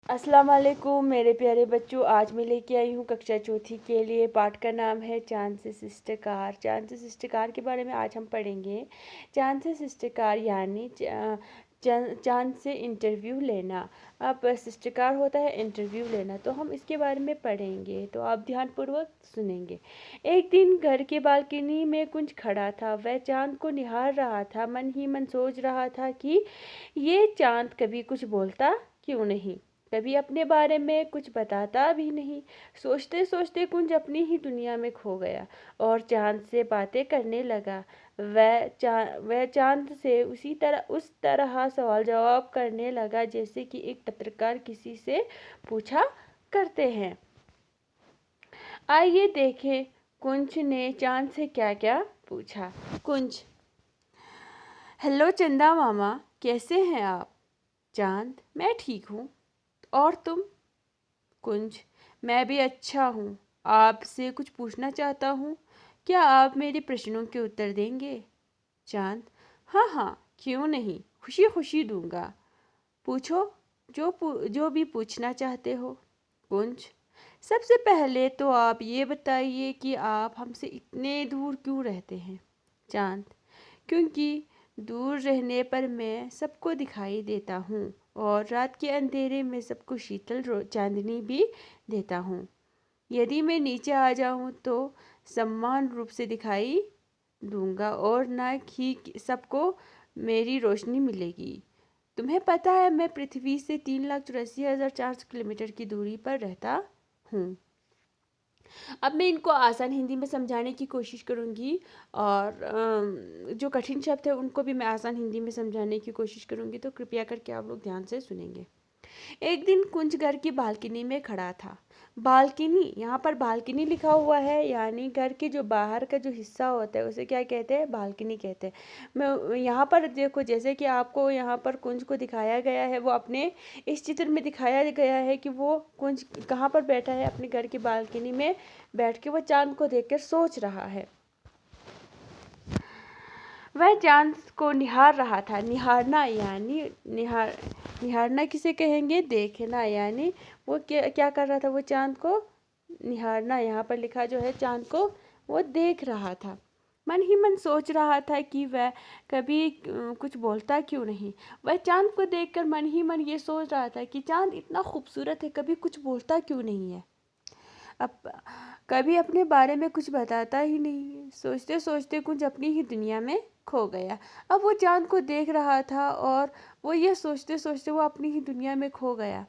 अस्सलाम वालेकुम मेरे प्यारे बच्चों। आज मैं लेके आई हूँ कक्षा चौथी के लिए। पाठ का नाम है चांद से शिष्टकार। चांद से शिष्टकार के बारे में आज हम पढ़ेंगे। चांद से शिष्टकार यानी चांद से इंटरव्यू लेना। अब शिष्टकार होता है इंटरव्यू लेना, तो हम इसके बारे में पढ़ेंगे, तो आप ध्यानपूर्वक सुनेंगे। एक दिन घर के बालकनी में कुंज खड़ा था। वह चांद को निहार रहा था। मन ही मन सोच रहा था कि ये चांद कभी कुछ बोलता क्यों नहीं, कभी अपने बारे में कुछ बताता भी नहीं। सोचते सोचते कुंज अपनी ही दुनिया में खो गया और चांद से बातें करने लगा। वह चांद से उस तरह सवाल जवाब करने लगा जैसे कि एक पत्रकार किसी से पूछा करते हैं। आइए देखें कुंज ने चांद से क्या क्या पूछा। कुंज: हेलो चंदा मामा, कैसे हैं आप? चांद: मैं ठीक हूँ, और तुम? कुंज: मैं भी अच्छा हूँ। आपसे कुछ पूछना चाहता हूँ, क्या आप मेरे प्रश्नों के उत्तर देंगे? चांद: हाँ हाँ, क्यों नहीं, खुशी खुशी दूंगा। पूछो, जो भी पूछना चाहते हो। कुंज: सबसे पहले तो आप ये बताइए कि आप हमसे इतने दूर क्यों रहते हैं? चांद: क्योंकि दूर रहने पर मैं सबको दिखाई देता हूँ और रात के अंधेरे में सबको शीतल चांदनी भी देता हूँ। यदि मैं नीचे आ जाऊँ तो समान रूप से दिखाई दूंगा और ना ही सबको मेरी रोशनी मिलेगी। तुम्हें पता है मैं पृथ्वी से 3,84,400 किलोमीटर की दूरी पर रहता हूँ। अब मैं इनको आसान हिंदी में समझाने की कोशिश करूँगी और जो कठिन शब्द है उनको भी मैं आसान हिंदी में समझाने की कोशिश करूँगी, तो कृपया करके आप लोग ध्यान से सुनेंगे। एक दिन कुंज घर की बालकनी में खड़ा था। बालकनी, यहाँ पर बालकनी लिखा हुआ है, यानी घर के जो बाहर का जो हिस्सा होता है उसे क्या कहते हैं? बालकनी कहते हैं। मैं यहाँ पर देखो, जैसे कि आपको यहाँ पर कुंज को दिखाया गया है, वो अपने इस चित्र में दिखाया गया है कि वो कुंज कहाँ पर बैठा है? अपने घर की बालकनी में बैठ के वो चांद को देखकर सोच रहा है। वह चांद को निहार रहा था। निहारना यानी निहारना किसे कहेंगे? देखना, यानी वो क्या कर रहा था? वो चांद को निहारना, यहाँ पर लिखा जो है चांद को वो देख रहा था। मन ही मन सोच रहा था कि वह कभी कुछ बोलता क्यों नहीं। वह चांद को देखकर मन ही मन ये सोच रहा था कि चांद इतना खूबसूरत है, कभी कुछ बोलता क्यों नहीं है, अब कभी अपने बारे में कुछ बताता ही नहीं। सोचते सोचते कुछ अपनी ही दुनिया में खो गया। अब वो चांद को देख रहा था और वो ये सोचते सोचते वो अपनी ही दुनिया में खो गया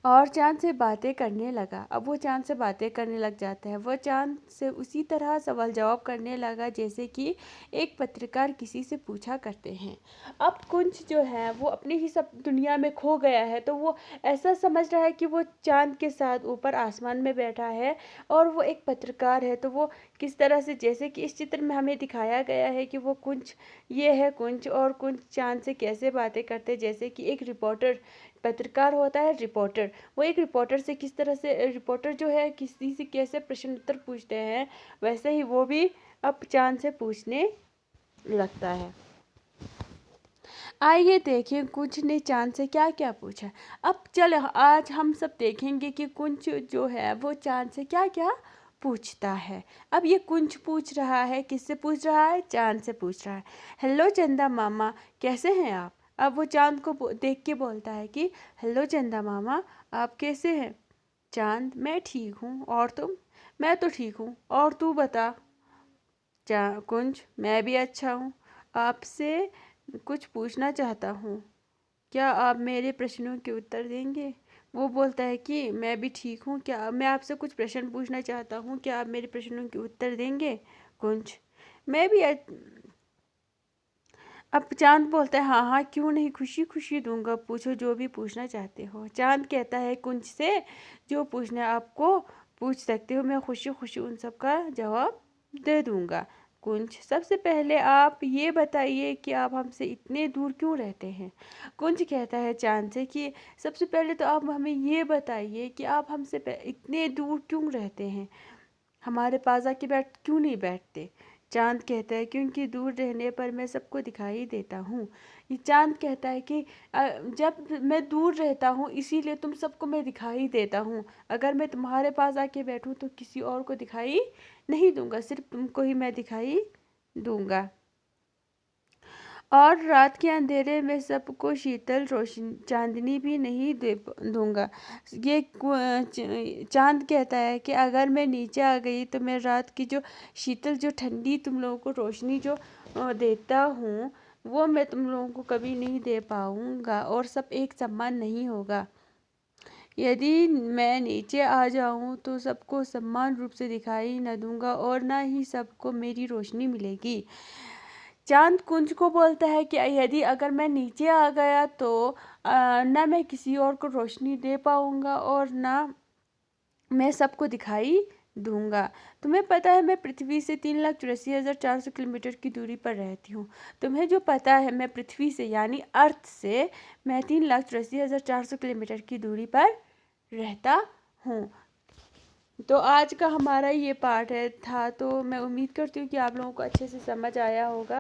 और चांद से बातें करने लगा। अब वो चांद से बातें करने लग जाता है। वह चांद से उसी तरह सवाल जवाब करने लगा जैसे कि एक पत्रकार किसी से पूछा करते हैं। अब कुंज जो है वो अपनी ही सब दुनिया में खो गया है, तो वो ऐसा समझ रहा है कि वो चांद के साथ ऊपर आसमान में बैठा है और वो एक पत्रकार है। तो वो किस तरह से, जैसे कि इस चित्र में हमें दिखाया गया है कि वो कुंज, ये है कुंज, और कुंज चांद से कैसे बातें करते हैं, जैसे कि एक रिपोर्टर, पत्रकार होता है रिपोर्टर, वो एक रिपोर्टर से किस तरह से, रिपोर्टर जो है किसी से कैसे प्रश्न उत्तर पूछते हैं, वैसे ही वो भी अब चांद से पूछने लगता है। आइए देखें कुंज ने चांद से क्या क्या पूछा। अब चल आज हम सब देखेंगे कि कुंज जो है वो चांद से क्या क्या पूछता है। अब ये कुंज पूछ रहा है, किससे पूछ रहा है? चांद से पूछ रहा है। हेलो चंदा मामा, कैसे हैं आप? अब वो चांद को देख के बोलता है कि हेलो चंदा मामा, आप कैसे हैं? चांद: मैं ठीक हूँ, और तुम? मैं तो ठीक हूँ, और तू बता? कुंज: मैं भी अच्छा हूँ, आपसे कुछ पूछना चाहता हूँ, क्या आप मेरे प्रश्नों के उत्तर देंगे? वो बोलता है कि मैं भी ठीक हूँ, क्या मैं आपसे कुछ प्रश्न पूछना चाहता हूँ, क्या आप मेरे प्रश्नों के उत्तर देंगे? कुंज: मैं भी अब चांद बोलता है हाँ हाँ, क्यों नहीं, खुशी खुशी दूंगा, पूछो जो भी पूछना चाहते हो। चांद कहता है कुंज से, जो पूछना है आपको पूछ सकते हो, मैं खुशी खुशी उन सब का जवाब दे दूंगा। कुंज: सबसे पहले आप ये बताइए कि आप हमसे इतने दूर क्यों रहते हैं? कुंज कहता है चांद से कि सबसे पहले तो आप हमें ये बताइए कि आप हमसे इतने दूर क्यों रहते हैं, हमारे पास आके क्यों नहीं बैठते? चाँद कहता है क्योंकि दूर रहने पर मैं सबको दिखाई देता हूँ। ये चाँद कहता है कि जब मैं दूर रहता हूँ इसीलिए तुम सबको मैं दिखाई देता हूँ। अगर मैं तुम्हारे पास आके बैठूँ तो किसी और को दिखाई नहीं दूंगा, सिर्फ तुमको ही मैं दिखाई दूंगा। और रात के अंधेरे में सबको शीतल रोशनी चांदनी भी नहीं दे दूंगा। ये चांद कहता है कि अगर मैं नीचे आ गई तो मैं रात की जो शीतल जो ठंडी तुम लोगों को रोशनी जो देता हूँ वो मैं तुम लोगों को कभी नहीं दे पाऊंगा और सब एक समान नहीं होगा। यदि मैं नीचे आ जाऊं तो सबको समान रूप से दिखाई न दूंगा और ना ही सबको मेरी रोशनी मिलेगी। चांद कुंज को बोलता है कि यदि अगर मैं नीचे आ गया तो ना मैं किसी और को रोशनी दे पाऊंगा और ना मैं सबको दिखाई दूंगा। तुम्हें पता है मैं पृथ्वी से 3,84,400 किलोमीटर की दूरी पर रहती हूँ। तुम्हें जो पता है मैं पृथ्वी से यानी अर्थ से मैं 3,84,400 किलोमीटर की दूरी पर रहता हूँ। तो आज का हमारा ये पाठ था, तो मैं उम्मीद करती हूँ कि आप लोगों को अच्छे से समझ आया होगा।